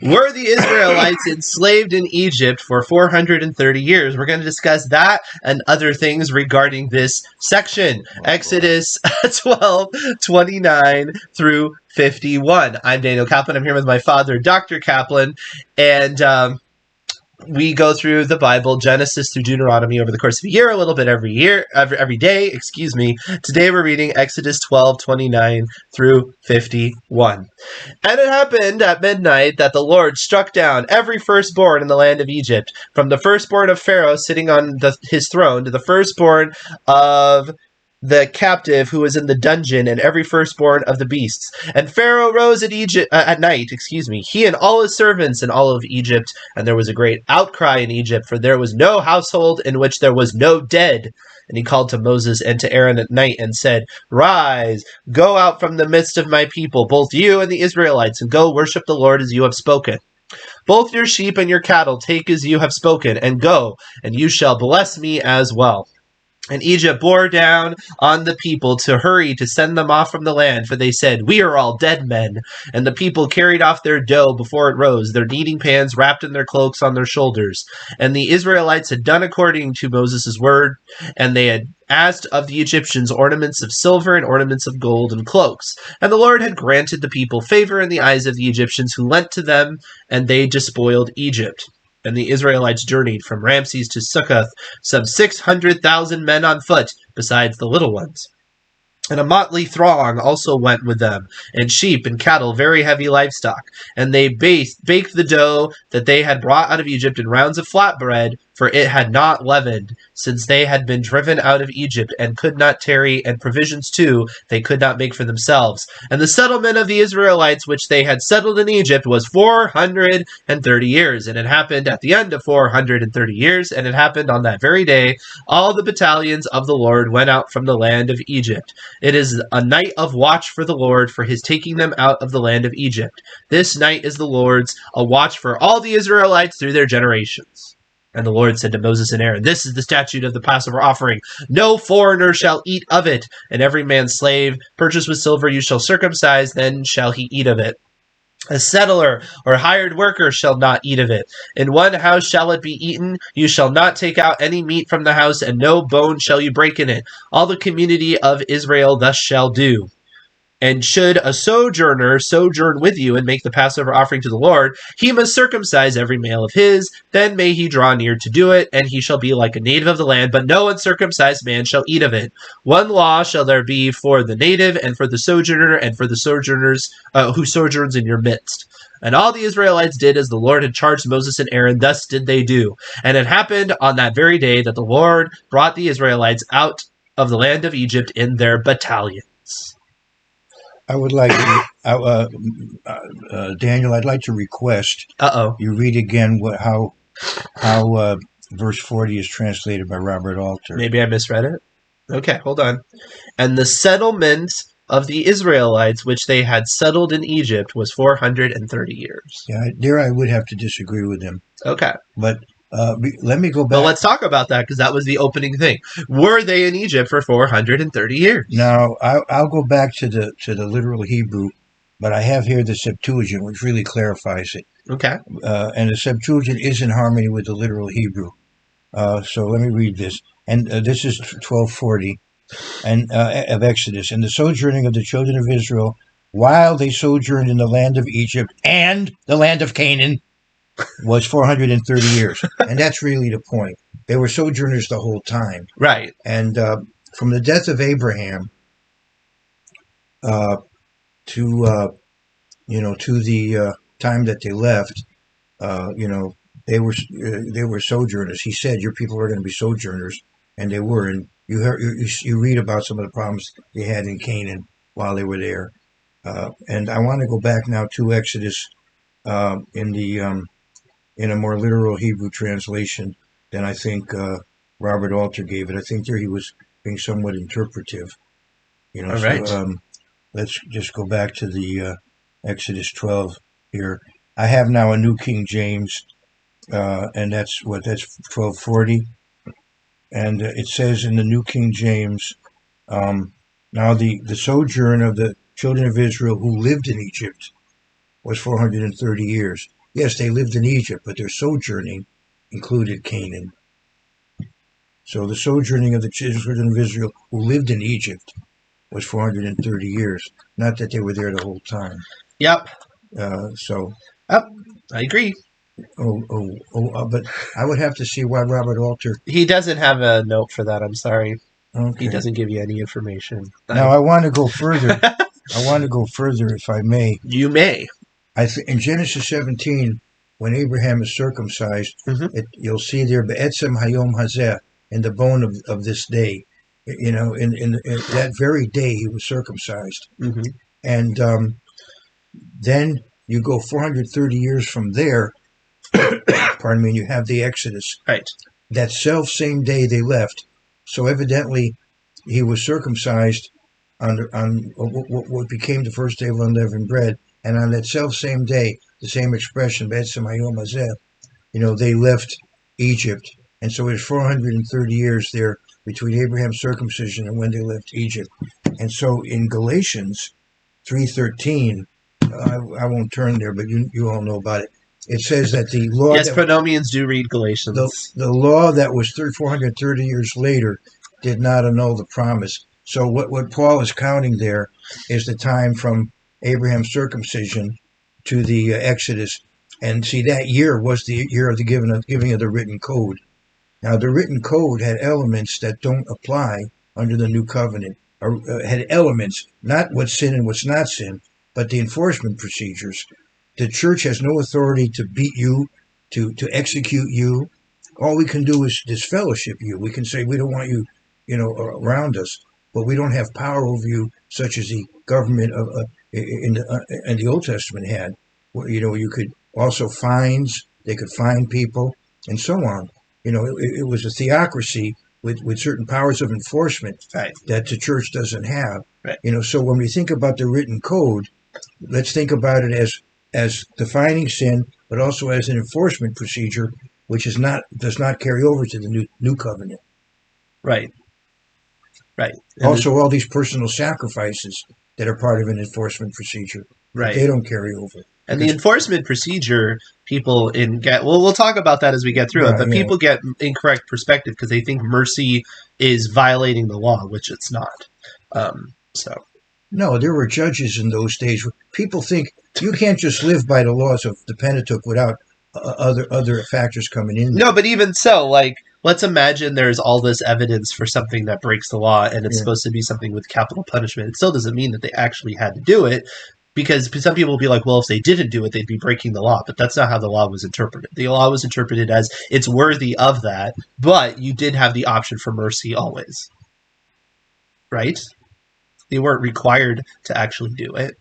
Were the Israelites enslaved in Egypt for 430 years? We're going to discuss that and other things regarding this section. Exodus 12:29 through 51. I'm Daniel Kaplan. I'm here with my father, Dr. Kaplan, and we go through the Bible, Genesis through Deuteronomy, over the course of a year, a little bit every day, excuse me. Today we're reading Exodus 12:29 through 51. And it happened at midnight that the Lord struck down every firstborn in the land of Egypt, from the firstborn of Pharaoh sitting on his throne to the firstborn of the captive who was in the dungeon, and every firstborn of the beasts. And Pharaoh rose at night, he and all his servants and all of Egypt, and there was a great outcry in Egypt, for there was no household in which there was no dead. And he called to Moses and to Aaron at night and said, "Rise, go out from the midst of my people, both you and the Israelites, and go worship the Lord as you have spoken. Both your sheep and your cattle take as you have spoken, and go, and you shall bless me as well." And Egypt bore down on the people to hurry to send them off from the land, for they said, "We are all dead men." And the people carried off their dough before it rose, their kneading pans wrapped in their cloaks on their shoulders. And the Israelites had done according to Moses' word, and they had asked of the Egyptians ornaments of silver and ornaments of gold and cloaks. And the Lord had granted the people favor in the eyes of the Egyptians who lent to them, and they despoiled Egypt. And the Israelites journeyed from Ramses to Succoth, some 600,000 men on foot, besides the little ones. And a motley throng also went with them, and sheep and cattle, very heavy livestock. And they baked the dough that they had brought out of Egypt in rounds of flat bread, for it had not leavened, since they had been driven out of Egypt, and could not tarry, and provisions too they could not make for themselves. And the settlement of the Israelites, which they had settled in Egypt, was 430 years. And it happened at the end of 430 years, and it happened on that very day, all the battalions of the Lord went out from the land of Egypt. It is a night of watch for the Lord, for his taking them out of the land of Egypt. This night is the Lord's, a watch for all the Israelites through their generations. And the Lord said to Moses and Aaron, "This is the statute of the Passover offering. No foreigner shall eat of it, and every man's slave purchased with silver you shall circumcise, then shall he eat of it. A settler or hired worker shall not eat of it. In one house shall it be eaten. You shall not take out any meat from the house, and no bone shall you break in it. All the community of Israel thus shall do. And should a sojourner sojourn with you and make the Passover offering to the Lord, he must circumcise every male of his. Then may he draw near to do it, and he shall be like a native of the land, but no uncircumcised man shall eat of it. One law shall there be for the native and for the sojourner and for the sojourners who sojourns in your midst." And all the Israelites did as the Lord had charged Moses and Aaron, thus did they do. And it happened on that very day that the Lord brought the Israelites out of the land of Egypt in their battalions. I would like to, Daniel, I'd like to request you read again how verse 40 is translated by Robert Alter. Maybe I misread it. Okay, hold on. And the settlement of the Israelites, which they had settled in Egypt, was 430 years. Yeah, there I would have to disagree with him. Okay. But let me go back. Well, let's talk about that, because that was the opening thing. Were they in Egypt for 430 years? Now, I'll go back to the literal Hebrew, but I have here the Septuagint, which really clarifies it. Okay. And the Septuagint is in harmony with the literal Hebrew. So let me read this. And this is 1240 and of Exodus. "And the sojourning of the children of Israel, while they sojourned in the land of Egypt and the land of Canaan, was 430 years." And that's really the point. They were sojourners the whole time. Right. And from the death of Abraham to the time that they left, they were sojourners. He said, "Your people are going to be sojourners," and they were. And you read about some of the problems they had in Canaan while they were there. And I want to go back now to Exodus in a more literal Hebrew translation than I think Robert Alter gave it. I think there he was being somewhat interpretive. All right. So, let's just go back to the Exodus 12 here. I have now a New King James, and that's 1240. And it says in the New King James, now the sojourn of the children of Israel who lived in Egypt was 430 years. Yes, they lived in Egypt, but their sojourning included Canaan. So the sojourning of the children of Israel who lived in Egypt was 430 years. Not that they were there the whole time. Yep. So. Yep. I agree. But I would have to see why Robert Alter. He doesn't have a note for that. I'm sorry. Okay. He doesn't give you any information. Now I want to go further. I want to go further, if I may. You may. In Genesis 17, when Abraham is circumcised, you'll see there be'etzem hayom hazeh, in the bone of this day. In that very day he was circumcised. And then you go 430 years from there, pardon me, and you have the Exodus. Right. That same day they left. So evidently he was circumcised on what became the first day of unleavened bread. And on that same day, the same expression, they left Egypt. And so there's 430 years there between Abraham's circumcision and when they left Egypt. And so in Galatians 3:13, I won't turn there, but you all know about it. It says that the law... Yes, Pronomians do read Galatians. The law that was 430 years later did not annul the promise. So what Paul is counting there is the time from Abraham's circumcision to the Exodus. And see, that year was the year of the giving of the written code. Now, the written code had elements that don't apply under the new covenant. Or had elements, not what's sin and what's not sin, but the enforcement procedures. The church has no authority to beat you, to execute you. All we can do is disfellowship you. We can say we don't want you, around us, but we don't have power over you, such as the government in the Old Testament had. You could also fines. They could fine people and so on. It was a theocracy with certain powers of enforcement that the church doesn't have. Right. So when we think about the written code, let's think about it as defining sin, but also as an enforcement procedure, which does not carry over to the new covenant. Right. Right. And also, all these personal sacrifices that are part of an enforcement procedure, right? They don't carry over. And the enforcement procedure, people we'll talk about that as we get through it, but people get incorrect perspective because they think mercy is violating the law, which it's not. No, there were judges in those days. People think you can't just live by the laws of the Pentateuch without other factors coming in. No, but even so, let's imagine there's all this evidence for something that breaks the law, and it's supposed to be something with capital punishment. It still doesn't mean that they actually had to do it, because some people will be like, well, if they didn't do it, they'd be breaking the law. But that's not how the law was interpreted. The law was interpreted as it's worthy of that, but you did have the option for mercy always. Right? They weren't required to actually do it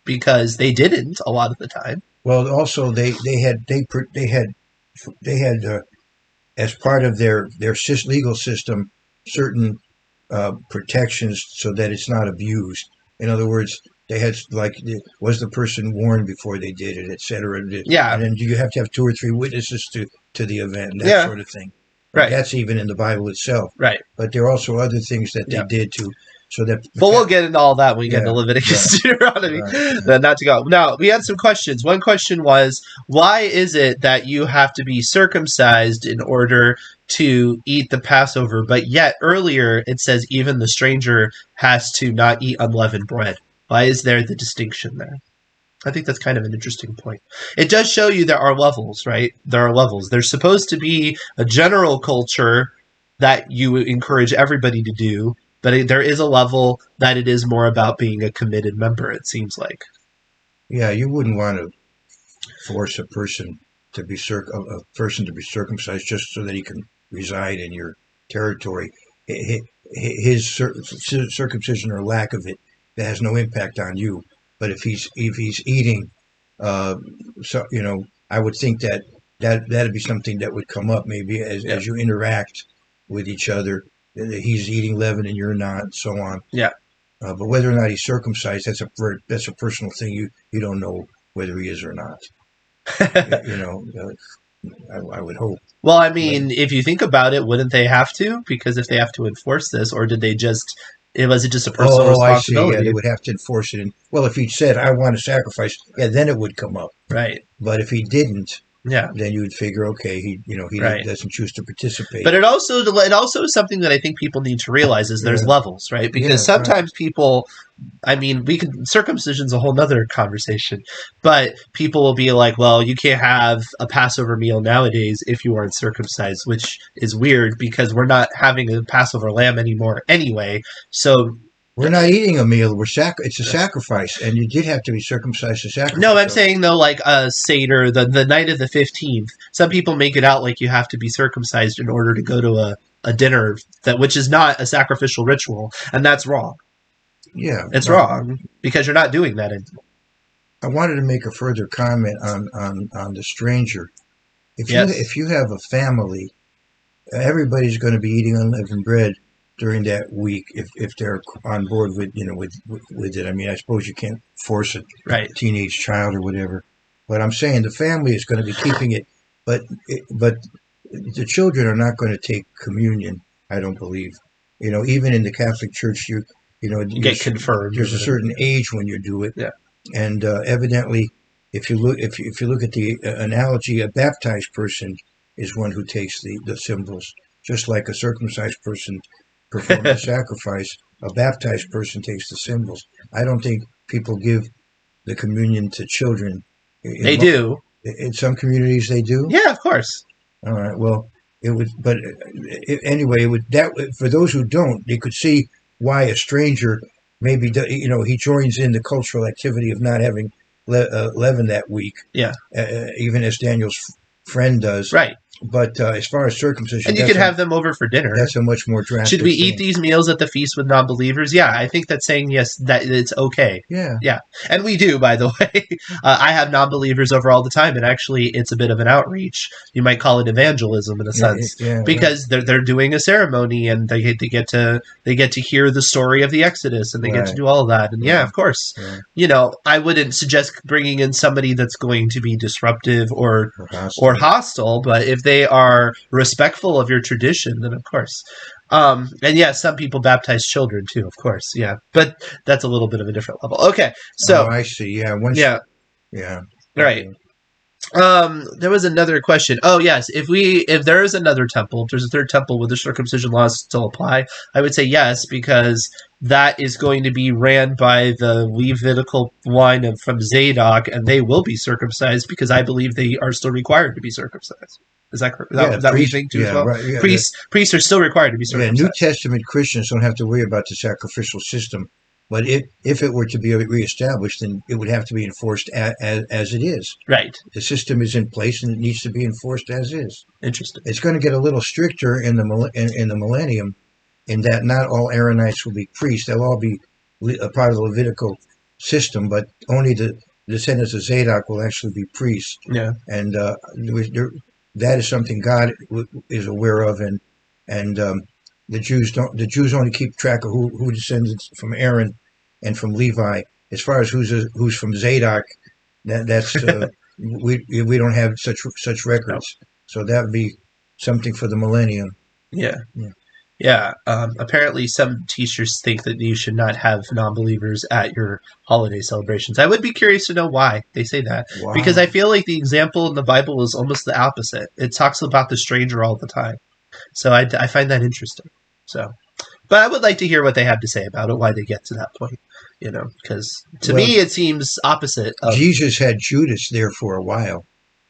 because they didn't a lot of the time. Well, also they had as part of their legal system certain protections so that it's not abused. In other words, they had was the person warned before they did it, etc. Yeah. And then you have to have 2 or 3 witnesses to the event, that sort of thing. Right. That's even in the Bible itself. Right. But there are also other things that they did to. But we'll get into all that when we get into Leviticus, Deuteronomy. Right. Not to go. Now, we had some questions. One question was, why is it that you have to be circumcised in order to eat the Passover, but yet earlier it says even the stranger has to not eat unleavened bread? Why is there the distinction there? I think that's kind of an interesting point. It does show you there are levels, right? There are levels. There's supposed to be a general culture that you encourage everybody to do, but there is a level that it is more about being a committed member, it seems like. Yeah, you wouldn't want to force a person to be circumcised just so that he can reside in your territory. His circumcision or lack of it, that has no impact on you. But if he's eating, I would think that'd be something that would come up maybe as you interact with each other. He's eating leaven and you're not, and so on. Yeah. But whether or not he's circumcised, that's a personal thing. You don't know whether he is or not. I would hope. Well, I mean, if you think about it, wouldn't they have to? Because if they have to enforce this, or did they just Was it just a personal Oh, I see. Yeah, responsibility? they would have to enforce it. Well, if he said, "I want to sacrifice," yeah, then it would come up. Right. But if he didn't, Yeah. then you would figure, okay, he Right. doesn't choose to participate. But it also is something that I think people need to realize is there's Yeah. levels, right? Because Yeah, right. sometimes people, I mean, circumcision's a whole nother conversation, but people will be like, well, you can't have a Passover meal nowadays if you aren't circumcised, which is weird because we're not having a Passover lamb anymore anyway. So We're not eating a meal. It's a sacrifice, and you did have to be circumcised to sacrifice. no, I'm saying though, like a Seder, the night of the 15th, some people make it out like you have to be circumcised in order to go to a dinner which is not a sacrificial ritual, and that's wrong. Yeah, It's wrong because you're not doing that anymore. I wanted to make a further comment on the stranger. If you have a family, everybody's going to be eating unleavened bread during that week if they're on board with with it. I mean, I suppose you can't force a teenage child or whatever, but I'm saying the family is going to be keeping it, but the children are not going to take communion. I don't believe. Even in the Catholic Church, you get confirmed. There's a certain age when you do it, and evidently, if you look at the analogy, a baptized person is one who takes the symbols, just like a circumcised person performs a sacrifice. A baptized person takes the symbols. I don't think people give the communion to children. They do. In some communities, they do. Yeah, of course. All right. Well, it would, but anyway, for those who don't, they could see why a stranger maybe he joins in the cultural activity of not having leaven that week. Yeah. Even as Daniel's friend does. Right. But as far as circumcision, and you could have them over for dinner. That's a much more drastic. Should we eat these meals at the feast with non-believers? Yeah, I think that's saying yes, that it's okay. Yeah, yeah, and we do. By the way, I have non-believers over all the time, and actually, it's a bit of an outreach. You might call it evangelism in a sense, because they're doing a ceremony and they get to hear the story of the Exodus and they get to do all of that. And yeah, of course, I wouldn't suggest bringing in somebody that's going to be disruptive or hostile, but if they are respectful of your tradition, then of course. And yes, some people baptize children too, of course. Yeah, but that's a little bit of a different level. Okay, so I see. Yeah, yeah. Right. There was another question. Oh yes, if there is another temple, if there's a third temple, would the circumcision laws still apply? I would say yes, because that is going to be ran by the Levitical line from Zadok, and they will be circumcised because I believe they are still required to be circumcised. Is that correct? Is that what you think too as well? Right, yeah, priests are still required to be circumcised. New Testament Christians don't have to worry about the sacrificial system, but if it were to be reestablished, then it would have to be enforced as it is. Right. The system is in place and it needs to be enforced as is. Interesting. It's going to get a little stricter in the millennium, in that not all Aaronites will be priests. They'll all be a part of the Levitical system, but only the descendants of Zadok will actually be priests. Yeah. And that is something God is aware of, and the Jews don't. The Jews only keep track of who descends from Aaron and from Levi. As far as who's from Zadok, that's we don't have such records. No. So that would be something for the millennium. Yeah. Apparently, some teachers think that you should not have non-believers at your holiday celebrations. I would be curious to know why they say that. Wow. Because I feel like the example in the Bible is almost the opposite. It talks about the stranger all the time. So I find that interesting. So, but I would like to hear what they have to say about it, why they get to that point. Because to me it seems opposite. Jesus had Judas there for a while.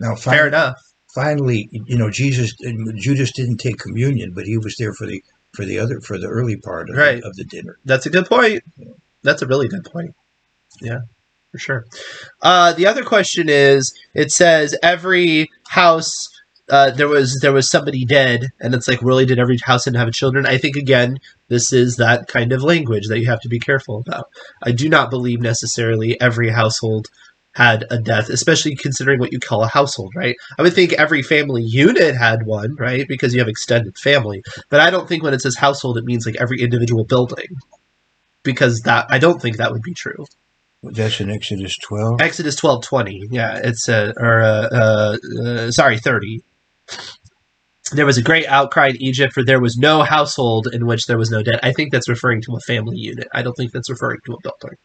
Now, fair enough. Finally, Judas didn't take communion, but he was there for the early part of the dinner. That's a good point. That's a really good point. Yeah, for sure. The other question is, it says every house there was somebody dead, and it's like, really, did every house have children? I think again, this is that kind of language that you have to be careful about. I do not believe necessarily every household had a death, especially considering what you call a household, right? I would think every family unit had one, right? Because you have extended family. But I don't think when it says household, it means like every individual building. Because I don't think that would be true. That's in Exodus 12? Exodus 12:20. Yeah, it's 30. there was a great outcry in Egypt, for there was no household in which there was no dead. I think that's referring to a family unit. I don't think that's referring to a building.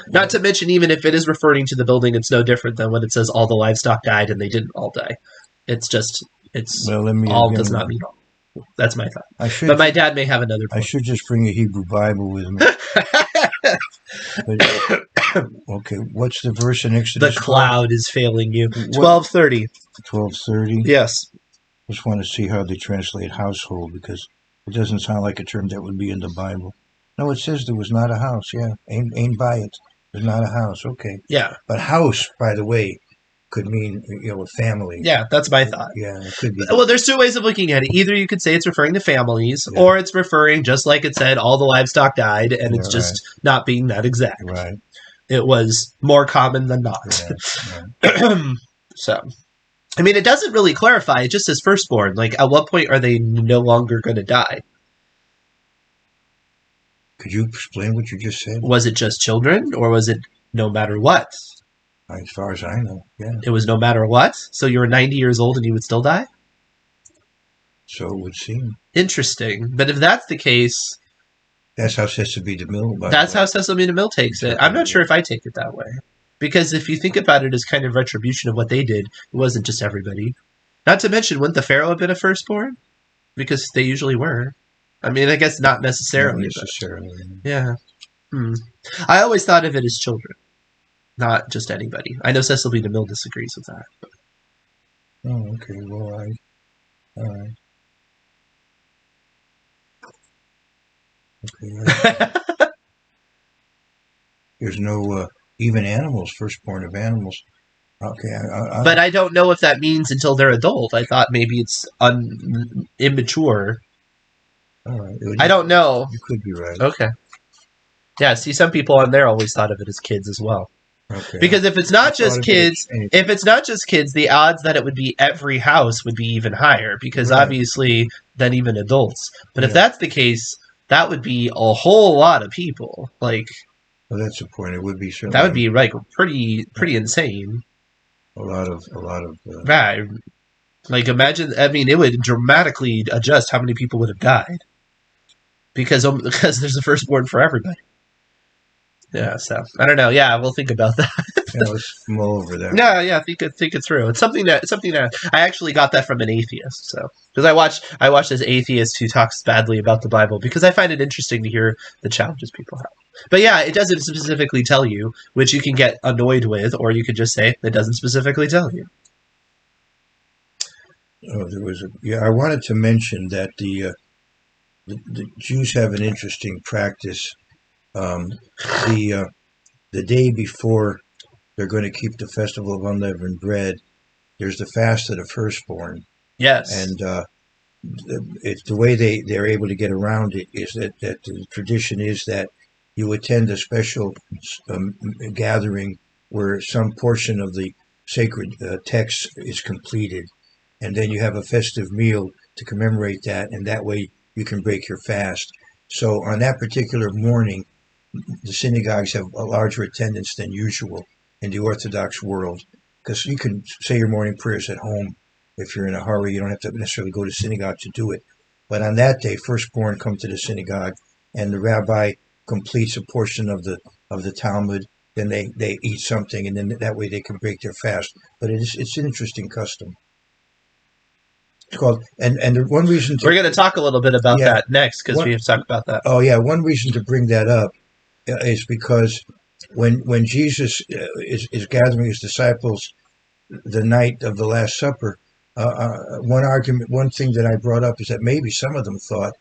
Not to mention, even if it is referring to the building, it's no different than when it says all the livestock died and they didn't all die. It's just, it's Well, let me all again. does not mean all. That's my thought. I should. But my dad may have another I point. should just bring a Hebrew Bible with me. But, okay, what's the verse in The Exodus? cloud is failing you. What- 12:30. 12:30. Yes. Just want to see how they translate household, because it doesn't sound like a term that would be in the Bible. No, it says there was not a house. Yeah, ain't by it. There's not a house. Okay, Yeah. but house, by the way, could mean a family. Yeah, that's my thought. Yeah, it could be. Well, there's two ways of looking at it. Either you could say it's referring to families, Yeah. or it's referring, just like it said, all the livestock died, and it's Yeah, just not being that exact. Right. It was more common than not. Yeah. So, I mean, it doesn't really clarify. It just says firstborn. Like, at what point are they no longer going to die? Could you explain what you just said? Was it just children, or was it no matter what? As far as I know, yeah. It was no matter what? So you were 90 years old and you would still die? So it would seem. Interesting. But if that's the case, That's how Cecily de Mille. that's how Cecily de Mille takes it. I'm not sure if I take it that way. Because if you think about it as kind of retribution of what they did, it wasn't just everybody. Not to mention, wouldn't the Pharaoh have been a firstborn? Because they usually were. I mean, I guess not necessarily. Not necessarily. Yeah. I always thought of it as children, not just anybody. I know Cecily de Mille disagrees with that. But. Oh, okay. Well, all right. Okay. There's no even animals, firstborn of animals. Okay. But I don't know if that means until they're adult. I thought maybe it's immature. All right. I don't know. You could be right. Okay. Yeah, see, some people on there always thought of it as kids as well. Okay. Because if it's not just kids, the odds that it would be every house would be even higher, because obviously than even adults. But if that's the case, that would be a whole lot of people. Like, well, that's the point. It would be certainly. That would be like pretty insane. A lot of. Right. Like, imagine. I mean, it would dramatically adjust how many people would have died, because there's a firstborn for everybody. Yeah, so I don't know. Yeah, we'll think about that. Yeah, let's mull over that. Yeah, think it through. It's something that I actually got that from an atheist. So because I watch this atheist who talks badly about the Bible, because I find it interesting to hear the challenges people have. But yeah, it doesn't specifically tell you, which you can get annoyed with, or you could just say it doesn't specifically tell you. Oh, there was I wanted to mention that the Jews have an interesting practice. The day before they're going to keep the festival of unleavened bread, there's the fast of the firstborn. Yes. And it's the way they're able to get around it is that the tradition is that you attend a special gathering where some portion of the sacred text is completed, and then you have a festive meal to commemorate that, and that way you can break your fast. So on that particular morning, the synagogues have a larger attendance than usual in the Orthodox world, because you can say your morning prayers at home if you're in a hurry. You don't have to necessarily go to synagogue to do it. But on that day, firstborn come to the synagogue, and the rabbi completes a portion of the Talmud. Then they eat something, and then that way they can break their fast. But it's an interesting custom. It's called, and the one reason we're going to talk a little bit about that next, because we have to talk about that. Oh yeah, one reason to bring that up is because when Jesus is gathering his disciples the night of the Last Supper, one thing that I brought up is that maybe some of them thought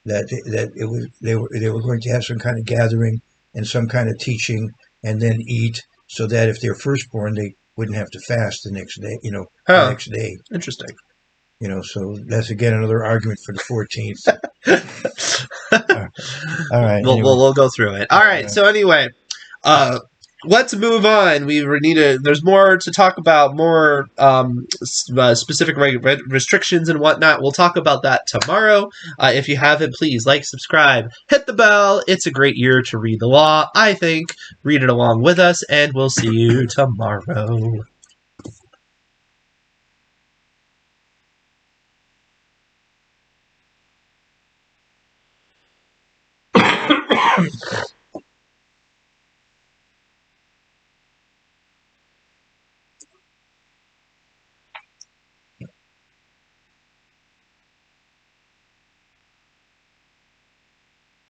that they were going to have some kind of gathering and some kind of teaching and then eat, so that if they're firstborn, they wouldn't have to fast the next day. The next day. Interesting. So that's again another argument for the 14th. All right. We'll go through it. All right. So anyway, let's move on. There's more to talk about, more specific restrictions and whatnot. We'll talk about that tomorrow. If you haven't, please like, subscribe, hit the bell. It's a great year to read the law, I think. Read it along with us, and we'll see you tomorrow.